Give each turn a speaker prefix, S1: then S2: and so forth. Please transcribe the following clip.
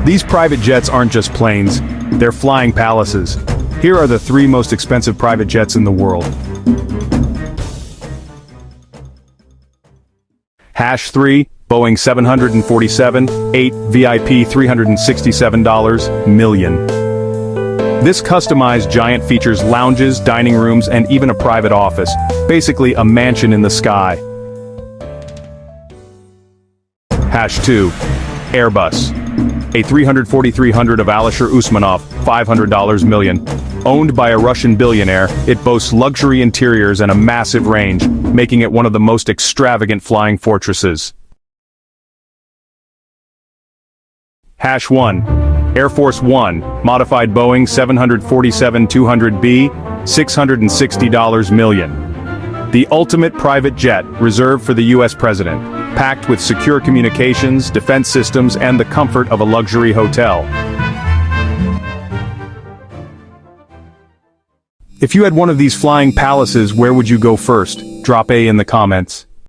S1: These private jets aren't just planes, they're flying palaces. Here are the 3 most expensive private jets in the world. #3, Boeing 747-8 VIP $367 million. This customized giant features lounges, dining rooms, and even a private office, basically a mansion in the sky. #2, Airbus A340-300 of Alisher Usmanov, $500 million. Owned by a Russian billionaire, it boasts luxury interiors and a massive range, making it one of the most extravagant flying fortresses. #1, Air Force One, modified Boeing 747-200B, $660 million. The ultimate private jet reserved for the U.S. president, packed with secure communications, defense systems, and the comfort of a luxury hotel. If you had one of these flying palaces, where would you go first? Drop A in the comments.